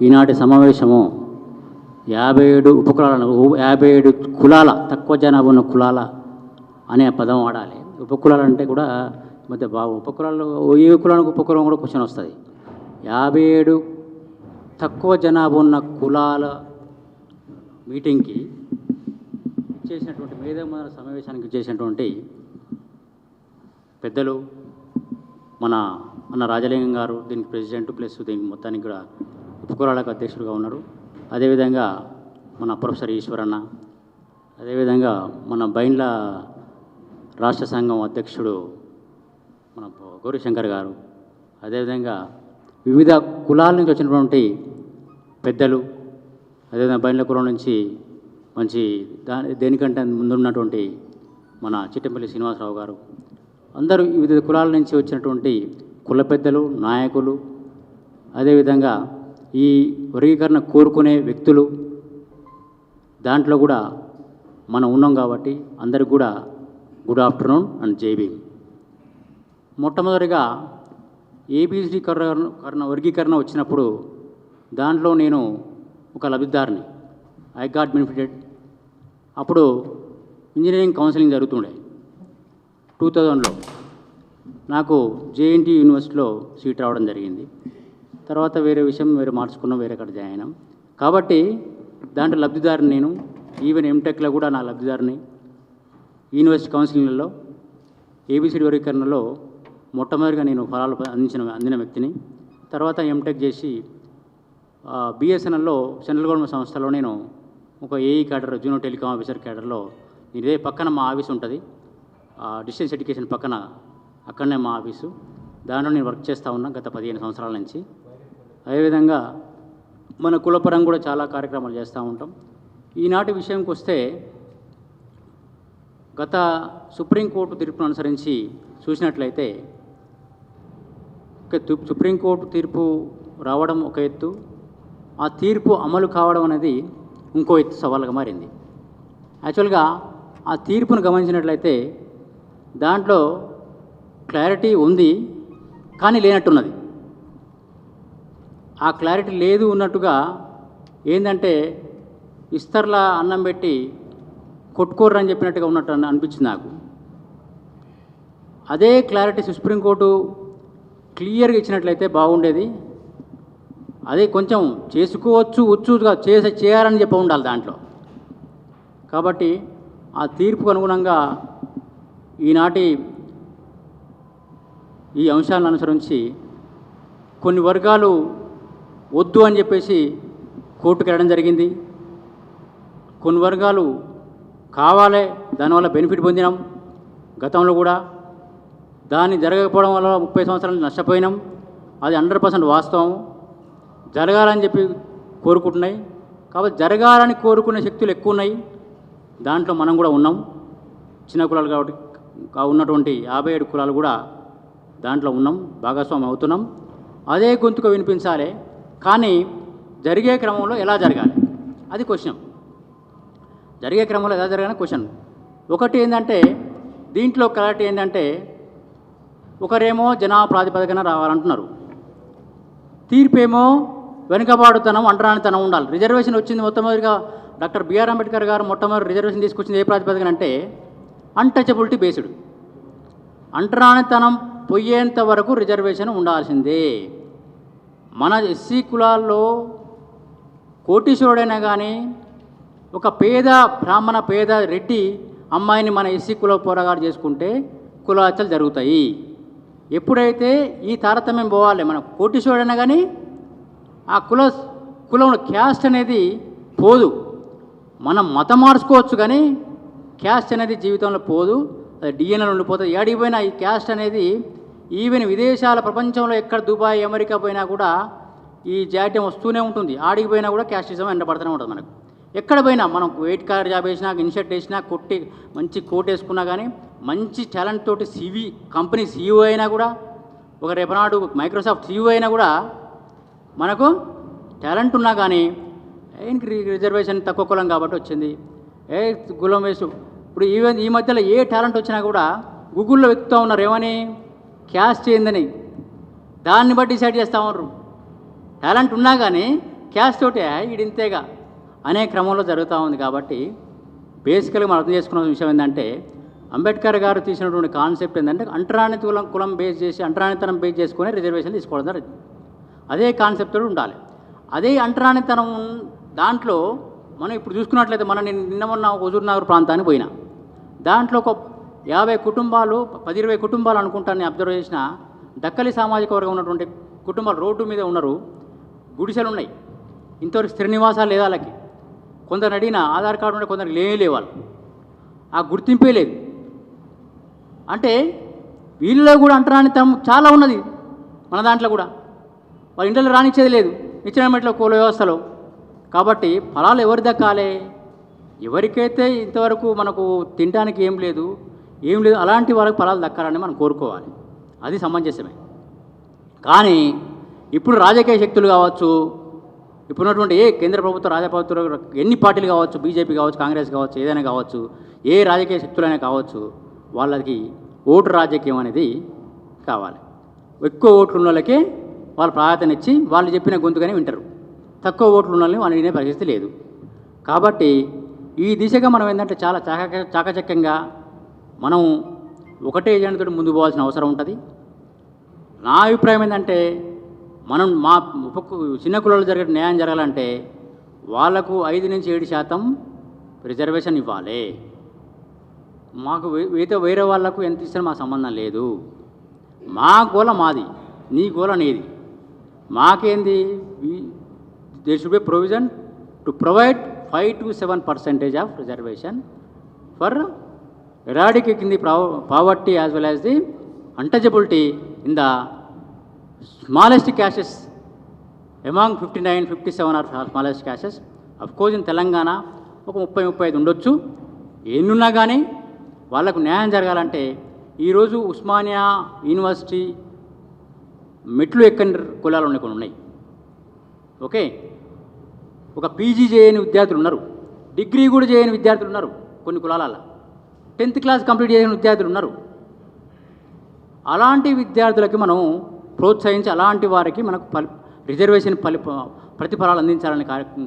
ఈనాటి సమావేశము 57 ఉపకులాలను 57 కులాల తక్కువ జనాభా ఉన్న కులాల అనే పదం వాడాలి. ఉపకులాలు అంటే కూడా మధ్య ఉపకులాలు ఏ కులానికి ఉపకులం కూడా క్వశ్చన్ వస్తుంది. 57 తక్కువ జనాభా ఉన్న కులాల మీటింగ్కి చేసినటువంటి మేధోమథన సమావేశానికి చేసినటువంటి పెద్దలు మన రాజలింగం గారు దీనికి ప్రెసిడెంట్ ప్లస్ దీనికి మొత్తానికి కూడా ఉపకులాలకు అధ్యక్షుడిగా ఉన్నారు. అదేవిధంగా మన ప్రొఫెసర్ ఈశ్వరన్న, అదేవిధంగా మన బైండ్ల రాష్ట్ర సంఘం అధ్యక్షుడు మన గౌరీశంకర్ గారు, అదేవిధంగా వివిధ కులాల నుంచి వచ్చినటువంటి పెద్దలు, అదేవిధంగా బైండ్ల కులం నుంచి మంచి దేనికంటే ముందున్నటువంటి మన చిట్టంపల్లి శ్రీనివాసరావు గారు, అందరూ వివిధ కులాల నుంచి వచ్చినటువంటి కుల పెద్దలు, నాయకులు, అదేవిధంగా ఈ వర్గీకరణ కోరుకునే వ్యక్తులు దాంట్లో కూడా మనం ఉన్నాం కాబట్టి అందరికి కూడా గుడ్ ఆఫ్టర్నూన్ అండ్ జై భీమ్. మొట్టమొదటిగా ఏబిసిడి వర్గీకరణ వచ్చినప్పుడు దాంట్లో నేను ఒక లబ్ధిదారుని, ఐ గాట్ బెనిఫిటెడ్. అప్పుడు ఇంజనీరింగ్ కౌన్సిలింగ్ జరుగుతుండే 2000లో నాకు జేఎన్టీ యూనివర్సిటీలో సీట్ రావడం జరిగింది. తర్వాత వేరే విషయం మార్చుకున్నాం, వేరే కాడ జాయిన్ అయినాం. కాబట్టి దాంట్లో లబ్ధిదారుని నేను. ఈవెన్ ఎంటెక్లో కూడా నా లబ్ధిదారుని. యూనివర్సిటీ కౌన్సిలింగ్లలో ఏబిసిడి వర్గీకరణలో మొట్టమొదటిగా నేను ఫలాలు అందిన వ్యక్తిని. తర్వాత ఎంటెక్ చేసి బిఎస్ఎన్ఎల్లో సెంట్రల్ గవర్నమెంట్ సంస్థలో నేను ఒక AE cadre, junior telecom officer క్యాడర్లో, ఇదే పక్కన మా ఆఫీస్ ఉంటుంది, డిస్టెన్స్ ఎడ్యుకేషన్ పక్కన, అక్కడనే మా ఆఫీసు. దాంట్లో నేను వర్క్ చేస్తూ ఉన్నా గత 15 సంవత్సరాల నుంచి. అదేవిధంగా మన కులపరం కూడా చాలా కార్యక్రమాలు చేస్తూ ఉంటాం. ఈనాటి విషయంకి వస్తే గత సుప్రీంకోర్టు తీర్పును అనుసరించి చూసినట్లయితే సుప్రీంకోర్టు తీర్పు రావడం ఒక ఎత్తు, ఆ తీర్పు అమలు కావడం అనేది ఇంకో ఎత్తు సవాలుగా మారింది. యాక్చువల్గా ఆ తీర్పును గమనించినట్లయితే దాంట్లో క్లారిటీ ఉంది కానీ లేనట్టున్నది. ఆ క్లారిటీ లేదు ఉన్నట్టుగా ఏంటంటే ఇస్తర్లా అన్నం పెట్టి కొట్టుకోర్రు అని చెప్పినట్టుగా ఉన్నట్టు అనిపించింది నాకు. అదే క్లారిటీ సుప్రీంకోర్టు క్లియర్గా ఇచ్చినట్లయితే బాగుండేది. అదే కొంచెం చేసుకోవచ్చు చేయాలని చెప్పి ఉండాలి దాంట్లో. కాబట్టి ఆ తీర్పుకు అనుగుణంగా ఈనాటి ఈ అంశాలను అనుసరించి కొన్ని వర్గాలు వద్దు అని చెప్పేసి కోర్టుకు వెళ్ళడం జరిగింది. కొన్ని వర్గాలు కావాలే, దానివల్ల బెనిఫిట్ పొందినాం గతంలో కూడా. దాన్ని జరగకపోవడం వల్ల 30 సంవత్సరాలు నష్టపోయినాం. అది 100% వాస్తవం. జరగాలని చెప్పి కోరుకుంటున్నాయి. కాబట్టి జరగాలని కోరుకునే శక్తులు ఎక్కువ ఉన్నాయి. దాంట్లో మనం కూడా ఉన్నాం. చిన్న కులాలు కాబట్టి ఉన్నటువంటి 57 కులాలు కూడా దాంట్లో ఉన్నాం, భాగస్వామ్యం అవుతున్నాం. అదే గొంతుకు వినిపించాలి. కానీ జరిగే క్రమంలో ఎలా జరగాలి అది క్వశ్చన్. జరిగే క్రమంలో ఎలా జరగాలని క్వశ్చన్. ఒకటి ఏంటంటే దీంట్లో క్లారిటీ ఏంటంటే ఒకరేమో జనాభా ప్రాతిపదికన రావాలంటున్నారు, తీర్పేమో వెనుకబాటుతనం, అంటరానితనం ఉండాలి. రిజర్వేషన్ వచ్చింది మొట్టమొదటిగా డాక్టర్ బిఆర్ అంబేద్కర్ గారు మొట్టమొదటి రిజర్వేషన్ తీసుకొచ్చింది ఏ ప్రాతిపదికన అంటే అన్టచబిలిటీ బేస్డ్. అంటరానితనం పోయేంత వరకు రిజర్వేషన్ ఉండాల్సిందే. మన ఎస్సీ కులాల్లో కోటీశ్వరుడైనా కానీ ఒక పేద బ్రాహ్మణ, పేద రెడ్డి అమ్మాయిని మన ఎస్సీ కుల పోరాగాడు చేసుకుంటే కులహత్యలు జరుగుతాయి. ఎప్పుడైతే ఈ తారతమ్యం పోవాలి, మన కోటీశ్వరుడైనా కానీ ఆ కులం క్యాస్ట్ అనేది పోదు. మనం మతం మార్చుకోవచ్చు కానీ క్యాస్ట్ అనేది జీవితంలో పోదు, అది డిఎన్ఏలో ఉండిపోతుంది. ఏడికి పోయినా ఈ క్యాస్ట్ అనేది ఈవెన్ విదేశాల ప్రపంచంలో ఎక్కడ దుబాయ్, అమెరికా పోయినా కూడా ఈ జాడ్యం వస్తూనే ఉంటుంది. ఆడికి పోయినా కూడా క్యాస్టిజం ఎండపడుతూనే ఉంటుంది. మనకు ఎక్కడ పోయినా మనం వెయిట్ కార్ జాబ్ వేసినా, ఇన్షర్ట్ వేసినా, కొట్టి మంచి కోట్ వేసుకున్నా కానీ, మంచి టాలెంట్ తోటి కంపెనీ సీఈఓ అయినా కూడా, ఒక రేపనాడు మైక్రోసాఫ్ట్ సీఈఓ అయినా కూడా మనకు టాలెంట్ ఉన్నా కానీ రిజర్వేషన్ తక్కువ కులం కాబట్టి వచ్చింది, కులం వేసు. ఇప్పుడు ఈవెన్ ఈ మధ్యలో ఏ టాలెంట్ వచ్చినా కూడా గూగుల్లో వెతుకుతూ ఉన్నారు ఏమని, క్యాస్ట్ ఏందని. దాన్ని బట్టి డిసైడ్ చేస్తూ ఉన్నారు. టాలెంట్ ఉన్నా కానీ క్యాస్ట్ తోటి ఇంతేగా అనే క్రమంలో జరుగుతూ ఉంది. కాబట్టి బేసికల్గా మనం అర్థం చేసుకున్న విషయం ఏంటంటే అంబేద్కర్ గారు తీసినటువంటి కాన్సెప్ట్ ఏంటంటే అంటరాని కులం బేస్ చేసి అంటరానితనం బేస్ చేసుకుని రిజర్వేషన్ తీసుకోవడం జరిగింది. అదే కాన్సెప్ట్ ఉండాలి. అదే అంటరానితనం దాంట్లో మనం ఇప్పుడు చూసుకున్నట్లయితే నేను నిన్న మొన్న హుజూర్నగర్ ప్రాంతానికి పోయినా, దాంట్లో ఒక 50 కుటుంబాలు 10-20 కుటుంబాలు అనుకుంటాను నేను అబ్జర్వ్ చేసిన. డక్కలి సామాజిక వర్గం ఉన్నటువంటి కుటుంబాలు రోడ్డు మీద ఉన్నారు, గుడిసెలు ఉన్నాయి, ఇంతవరకు స్థిర నివాసాలు లేదా వాళ్ళకి. కొందరు అడిగిన ఆధార్ కార్డు ఉంటే కొందరు లేవాలి, ఆ గుర్తింపే లేదు. అంటే వీళ్ళలో కూడా అంటరానితనం చాలా ఉన్నది. మన దాంట్లో కూడా వాళ్ళ ఇంట్లో రానిచ్చేది లేదు, ఇచ్చిన మెట్లో కుల వ్యవస్థలో. కాబట్టి ఫలాలు ఎవరు దక్కాలి? ఎవరికైతే ఇంతవరకు మనకు తినడానికి ఏం లేదు అలాంటి వాళ్ళకి ఫలాలు దక్కాలని మనం కోరుకోవాలి. అది సమంజసమే. కానీ ఇప్పుడు రాజకీయ శక్తులు కావచ్చు, ఇప్పుడున్నటువంటి కేంద్ర ప్రభుత్వ ప్రభుత్వం ఎన్ని పార్టీలు కావచ్చు, బీజేపీ కావచ్చు, కాంగ్రెస్ కావచ్చు, ఏదైనా కావచ్చు, ఏ రాజకీయ శక్తులైనా కావచ్చు, వాళ్ళకి ఓటు రాజకీయం అనేది కావాలి. ఎక్కువ ఓట్లు ఉన్న వాళ్ళకే వాళ్ళు ప్రాధాన్యతనిచ్చి వాళ్ళు చెప్పిన గొంతుగానే వింటారు. తక్కువ ఓట్లు ఉన్న వాళ్ళని వాళ్ళు వినే పరిస్థితి లేదు. కాబట్టి ఈ దిశగా మనం ఏంటంటే చాలా చాకచక్యంగా మనం ఒకటే ఏజెండాతో ముందుకు పోవాల్సిన అవసరం ఉంటుంది. నా అభిప్రాయం ఏంటంటే మనం మా చిన్న కులాలు జరిగే న్యాయం జరగాలంటే వాళ్లకు 5-7% రిజర్వేషన్ ఇవ్వాలి. మాకు వేరే వాళ్లకు ఎంత ఇచ్చినా మా సంబంధం లేదు. మా గోల మాది, నీ గోల నీది. మాకేంది, there should be provision to provide 5-7% of reservation for eradicating the poverty as well as the untouchability in the smallest castes among 59-57 are smallest castes. Of course in Telangana ఒక 30-35 ఉండొచ్చు. ఎన్నున్నా కానీ వాళ్ళకు న్యాయం జరగాలంటే ఈరోజు ఉస్మానియా యూనివర్సిటీ మెట్లు ఎక్కని కులాలు ఉన్నాయి. ఓకే, ఒక పీజీ చేయని విద్యార్థులు ఉన్నారు, డిగ్రీ కూడా చేయని విద్యార్థులు ఉన్నారు, కొన్ని కులాలలో 10th క్లాస్ కంప్లీట్ చేయని విద్యార్థులు ఉన్నారు. అలాంటి విద్యార్థులకి మనం ప్రోత్సహించి అలాంటి వారికి మనకు రిజర్వేషన్ ప్రతిఫలాలు అందించాలనే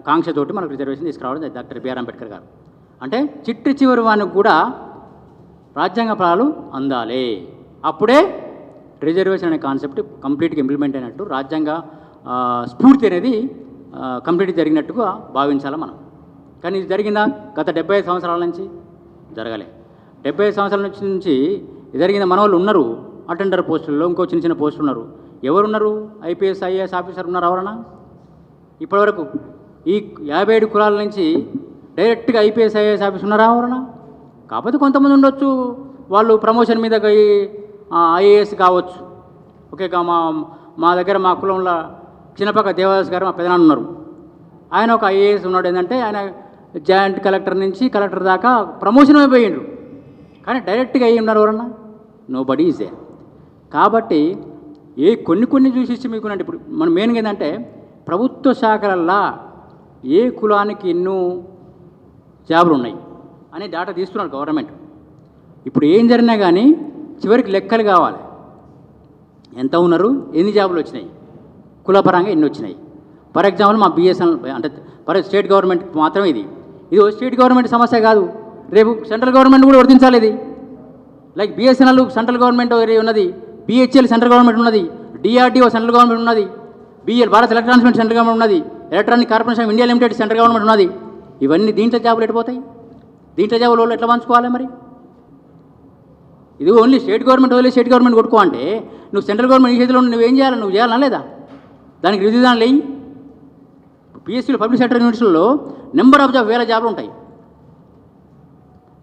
కాంక్షతోటి మనకు రిజర్వేషన్ తీసుకురావడం డాక్టర్ బిఆర్ అంబేద్కర్ గారు. అంటే చివరి వానికి కూడా రాజ్యాంగ ఫలాలు అందాలి. అప్పుడే రిజర్వేషన్ అనే కాన్సెప్ట్ కంప్లీట్గా ఇంప్లిమెంట్ అయినట్టు, రాజ్యాంగ స్ఫూర్తి అనేది కంప్లీట్ జరిగినట్టుగా భావించాలి మనం. కానీ ఇది జరిగిందా? గత 75 సంవత్సరాల నుంచి జరగలే. 75 సంవత్సరాల నుంచి జరిగిన మన వాళ్ళు ఉన్నారు, అటెండర్ పోస్టుల్లో, ఇంకో చిన్న పోస్టులు ఉన్నారు. ఎవరున్నారు? ఐపీఎస్ ఐఏఎస్ ఆఫీసర్ ఉన్నారు ఎవరన్నా? ఇప్పటివరకు ఈ 57 కులాల నుంచి డైరెక్ట్గా ఐపీఎస్ ఐఏఎస్ ఆఫీసర్ ఉన్నారా ఎవరన్నా? కాకపోతే కొంతమంది ఉండొచ్చు, వాళ్ళు ప్రమోషన్ మీద ఐఏఎస్ కావచ్చు. ఓకే, మా దగ్గర మా కులంలో చిన్నపక్క దేవదాస్ గారు మా పెదనాన్న ఉన్నారు. ఆయన ఒక ఐఏఎస్ ఉన్నాడు. ఏంటంటే ఆయన జాయింట్ కలెక్టర్ నుంచి కలెక్టర్ దాకా ప్రమోషన్ అయిపోయిండ్రు. కానీ డైరెక్ట్గా అయ్యి ఉన్నారు ఎవరన్నా? Nobody is there. కాబట్టి కొన్ని చూసి మీకునంటే ఇప్పుడు మనం మెయిన్గా ఏంటంటే ప్రభుత్వ శాఖలల్లా ఏ కులానికి ఎన్నో జాబులు ఉన్నాయి అనే డేటా తీస్తున్నారు గవర్నమెంట్. ఇప్పుడు ఏం జరిగినా కానీ చివరికి లెక్కలు కావాలి. ఎంత ఉన్నారు, ఎన్ని జాబులు వచ్చినాయి, కులపరంగా ఎన్ని వచ్చినాయి. ఫర్ ఎగ్జాంపుల్ మా బిఎస్ఎన్ఎల్ అంటే స్టేట్ గవర్నమెంట్ మాత్రమే ఇది స్టేట్ గవర్నమెంట్ సమస్య కాదు, రేపు సెంట్రల్ గవర్నమెంట్ కూడా వర్తించాలి. ఇది లైక్ బిఎస్ఎన్ఎల్ సెంట్రల్ గవర్నమెంట్ ఉన్నది, బిహెచ్ఎల్ సెంట్రల్ గవర్నమెంట్ ఉన్నది, డిఆర్డిఓ సెంట్రల్ గవర్నమెంట్ ఉన్నది, భారత్ ఎలక్ట్రానిక్స్ సెంట్రల్ గవర్నమెంట్ ఉన్నది, electronic corporation of India limited central government ఉన్నది. ఇవన్నీ దీంట్లో జాబులు ఎట్టిపోతాయి? దీంట్లో జాబులు వాళ్ళు ఎట్లా పంచుకోవాలి? మరి ఇది only state government state government కొట్టుకో అంటే నువ్వు సెంట్రల్ గవర్నమెంట్ ఈ చేతిలో నువ్వేం చేయాలి? నువ్వు చేయాలా లేదా? దానికి విధానాలు లేయి. పిఎస్సీలో పబ్లిక్ సెక్టర్ యూనివర్సిటీలో నెంబర్ ఆఫ్ వేల జాబులు ఉంటాయి.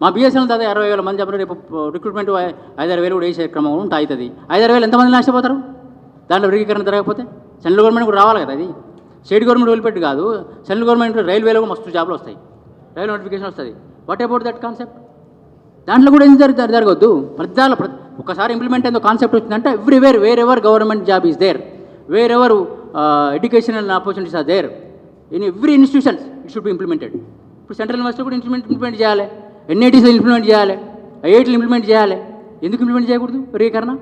మా బిఎస్ఎన్ఎల్ దాదాపు 60,000 మంది జాబులు. రేపు రిక్రూట్మెంట్ 5-6 కూడా వేసే క్రమం ఉంటాయి. అవుతుంది. 5-6 ఎంతమంది నష్టపోతారు దాంట్లో వర్గీకరణ జరగకపోతే? సెంట్రల్ గవర్నమెంట్ కూడా రావాలి కదా. అది స్టేట్ గవర్నమెంట్ వదిలిపెట్టి కాదు, సెంట్రల్ గవర్నమెంట్ రైల్వేలో మస్తు జాబులు వస్తాయి, రైల్వే నోటిఫికేషన్ వస్తుంది. What about that concept? దాంట్లో కూడా ఏం జరగవద్దు. ఒకసారి ఇంప్లిమెంట్ అయిందో కాన్సెప్ట్ వచ్చిందంటే everywhere wherever government job is there, wherever educational opportunities are there in every institutions it should be implemented. ఇప్పుడు సెంట్రల్ యూనివర్సిటీ కూడా ఇంప్లిమెంట్ చేయాలి, ఎన్ఐటీస్లో ఇంప్లిమెంట్ చేయాలి, ఐఐటీలు ఇంప్లిమెంట్ చేయాలి. ఎందుకు ఇంప్లిమెంట్ చేయకూడదు? వర్గీకరణ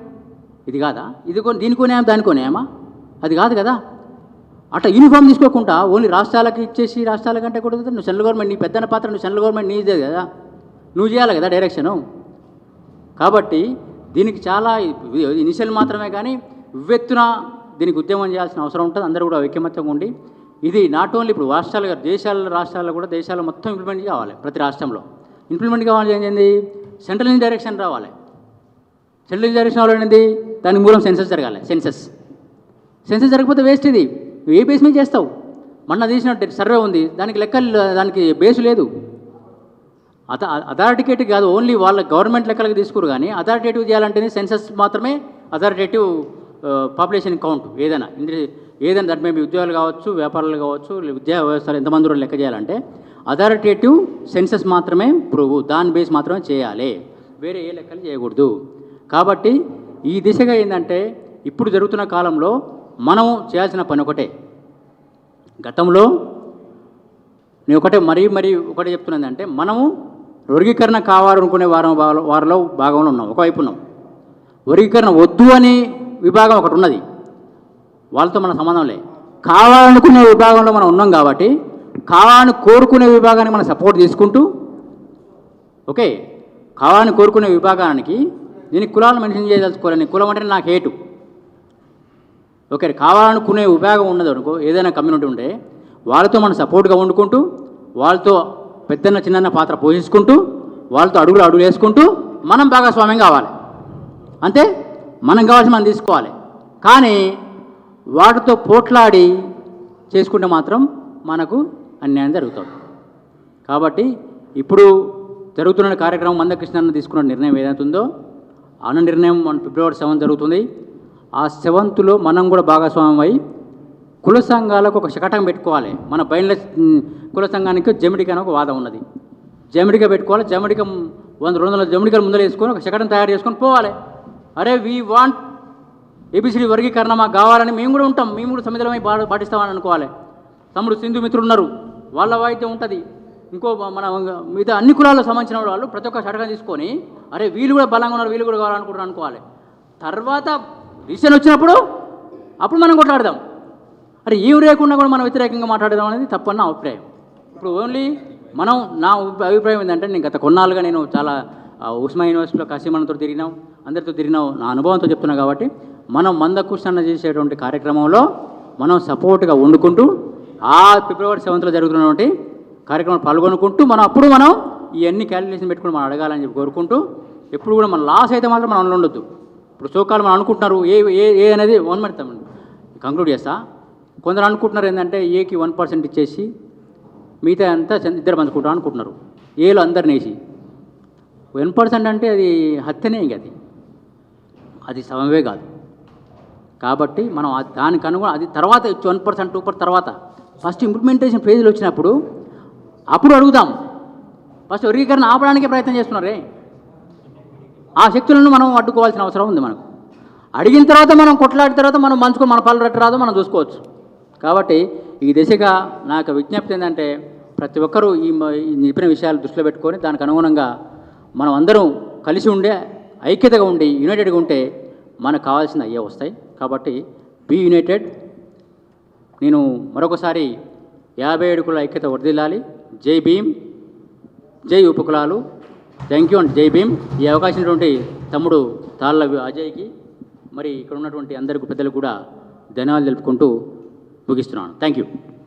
ఇది కాదా? ఇది దీనికోనేమా దానికోనేమా? అది కాదు కదా. అట్లా యూనిఫామ్ తీసుకోకుండా ఓన్లీ రాష్ట్రాలకు ఇచ్చేసి రాష్ట్రాలకంటే కూడా నువ్వు సెంట్రల్ గవర్నమెంట్ నీ పెద్దన పాత్ర నువ్వు సెంట్రల్ గవర్నమెంట్ నీదే కదా, నువ్వు చేయాలి కదా డైరెక్షను. కాబట్టి దీనికి చాలా ఇనిషియల్ మాత్రమే కానీ ఉవ్వెత్తున దీనికి ఉద్యమం చేయాల్సిన అవసరం ఉంటుంది. అందరూ కూడా ఐకమత్యంగా ఉండి ఇది నాట్ ఓన్లీ ఇప్పుడు రాష్ట్రాల్లో కూడా దేశాలు మొత్తం ఇంప్లిమెంట్ కావాలి. ప్రతి రాష్ట్రంలో ఇంప్లిమెంట్ కావాలి ఏంటి, సెంట్రల్ నుంచి డైరెక్షన్ రావాలి. సెంట్రల్ నుంచి డైరెక్షన్ రావాలనేది దానికి మూలం సెన్సస్ జరగాలి. సెన్సస్ జరగకపోతే వేస్ట్. ఇది నువ్వు ఏ బేస్ మీద చేస్తావు? మొన్న తీసినట్టు సర్వే ఉంది, దానికి లెక్కలు, దానికి బేసు లేదు. అథారిటేటివ్ కాదు, ఓన్లీ వాళ్ళ గవర్నమెంట్ లెక్కలకు తీసుకురు. కానీ అథారిటేటివ్ చేయాలంటేనే సెన్సస్ మాత్రమే అథారిటేటివ్ పాపులేషన్ కౌంట్. ఏదైనా దాంట్లో మేము ఉద్యోగాలు కావచ్చు, వ్యాపారాలు కావచ్చు, విద్యా వ్యవస్థలు ఎంతమంది కూడా లెక్క చేయాలంటే అథారిటేటివ్ సెన్సస్ మాత్రమే ప్రూవ్, దాని బేస్ మాత్రమే చేయాలి, వేరే ఏ లెక్కలు చేయకూడదు. కాబట్టి ఈ దిశగా ఏంటంటే ఇప్పుడు జరుగుతున్న కాలంలో మనం చేయాల్సిన పని ఒకటే. గతంలో నేను ఒకటే చెప్తున్నది అంటే మనము వర్గీకరణ కావాలనుకునే వారిలో భాగంలో ఉన్నాం. ఒకవైపు ఉన్నాం. వర్గీకరణ వద్దు అని విభాగం ఒకటి ఉన్నది, వాళ్ళతో మన సంబంధం లే. కావాలనుకునే విభాగంలో మనం ఉన్నాం కాబట్టి కావాలని కోరుకునే విభాగానికి మనం సపోర్ట్ తీసుకుంటూ, ఓకే, కావాలని కోరుకునే విభాగానికి దీనికి కులాలను మెన్షన్ చేయదలుచుకోవాలని, కులం అంటే నాకు హేటు, ఓకే, కావాలనుకునే విభాగం ఉన్నది అనుకో, ఏదైనా కమ్యూనిటీ ఉంటే వాళ్ళతో మనం సపోర్ట్గా వండుకుంటూ, వాళ్ళతో పెద్దన్న చిన్న పాత్ర పోషించుకుంటూ, వాళ్ళతో అడుగులు వేసుకుంటూ మనం భాగస్వామ్యం కావాలి. అంతే, మనం కావాల్సి మనం తీసుకోవాలి. కానీ వాటితో పోట్లాడి చేసుకుంటే మాత్రం మనకు అన్యాయం జరుగుతుంది. కాబట్టి ఇప్పుడు జరుగుతున్న కార్యక్రమం మందకృష్ణ తీసుకున్న నిర్ణయం ఏదైతుందో ఆ నిర్ణయం ఫిబ్రవరి 7 జరుగుతుంది. ఆ 7th మనం కూడా భాగస్వామ్యం అయి కుల సంఘాలకు ఒక శకటం పెట్టుకోవాలి. మన బయట కుల సంఘానికి జమిడిక అని ఒక వాదం ఉన్నది. జమిడిక పెట్టుకోవాలి. జమిడిక 100-200 జమిడికలు ముందర వేసుకొని ఒక శకటం తయారు చేసుకొని పోవాలి. అరే వీ వాంట్ ఏబిసిడి వర్గీకరణ మాకు కావాలని మేము కూడా ఉంటాం, మేము కూడా సమిధలమై పాటిస్తామని అనుకోవాలి. తమ్ముడు సింధు మిత్రులు ఉన్నారు, వాళ్ళ వాయిద్యం ఉంటుంది. ఇంకో మన మిగతా అన్ని కులాలకు సంబంధించిన వాళ్ళు ప్రతి ఒక్క షటకం తీసుకొని అరే వీళ్ళు కూడా బలంగా ఉన్నారు, వీళ్ళు కూడా కావాలనుకుంటారు అనుకోవాలి. తర్వాత డిసిషన్ వచ్చినప్పుడు అప్పుడు మనం కొట్లాడదాం. అరే ఏం లేకుండా కూడా మనం వ్యతిరేకంగా మాట్లాడదాం అనేది తప్పన్న అభిప్రాయం. ఇప్పుడు ఓన్లీ మనం, నా అభిప్రాయం ఏంటంటే, నేను గత కొన్నాళ్ళుగా నేను చాలా ఉస్మానియా యూనివర్సిటీలో కాశీమణతో తిరిగినాం, అందరితో తిరిగినాం, నా అనుభవంతో చెప్తున్నాను. కాబట్టి మనం మందకృష్ణ చేసేటువంటి కార్యక్రమంలో మనం సపోర్ట్గా వండుకుంటూ ఆ ఫిబ్రవరి 7th జరుగుతున్నటువంటి కార్యక్రమం పాల్గొనుకుంటూ మనం ఇవన్నీ క్యాలిక్యులేషన్ పెట్టుకుని మనం అడగాలని చెప్పి కోరుకుంటూ, ఎప్పుడు కూడా మన లాస్ అయితే మాత్రం మనం ఉండొద్దు. ఇప్పుడు సోకాలు మనం అనుకుంటున్నారు ఏ అనేది 1 minute కంక్లూడ్ చేస్తా. కొందరు అనుకుంటున్నారు ఏంటంటే ఏకి 1% ఇచ్చేసి మిగతా అంతా ఇద్దరు పంచుకుంటాం అనుకుంటున్నారు. ఏలో అందరిని వేసి 1% అంటే అది హత్యనే, ఇంక అది సమవే కాదు. కాబట్టి మనం దానికి అనుగుణ అది తర్వాత 1%, 2% తర్వాత ఫస్ట్ ఇంప్లిమెంటేషన్ ఫేజ్లో వచ్చినప్పుడు అప్పుడు అడుగుదాం. ఫస్ట్ వర్గీకరణ ఆపడానికి ప్రయత్నం చేస్తున్నారే, ఆ శక్తులను మనం అడ్డుకోవాల్సిన అవసరం ఉంది. మనకు అడిగిన తర్వాత మనం కొట్లాడిన తర్వాత మనం మంచుకొని మన పళ్ళు రట్టు రాదో మనం చూసుకోవచ్చు. కాబట్టి ఈ దిశగా నాకు విజ్ఞప్తి ఏంటంటే ప్రతి ఒక్కరూ ఈ చెప్పిన విషయాలు దృష్టిలో పెట్టుకొని దానికి అనుగుణంగా మనం అందరం కలిసి ఉండే, ఐక్యతగా ఉండి, యునైటెడ్గా ఉంటే మనకు కావాల్సిన అయ్యే వస్తాయి. కాబట్టి బీ యునైటెడ్. నేను మరొకసారి 57 కుల ఐక్యత వర్ధిల్లాలి. జై భీమ్, జై ఉపకులాలు. థ్యాంక్ యూ అండ్ జై భీమ్. ఈ అవకాశం ఉన్నటువంటి తమ్ముడు తాళ్ళ అజయ్కి, మరి ఇక్కడ ఉన్నటువంటి అందరికీ పెద్దలకు కూడా ధన్యవాదాలు తెలుపుకుంటూ ముగిస్తున్నాను. Thank you.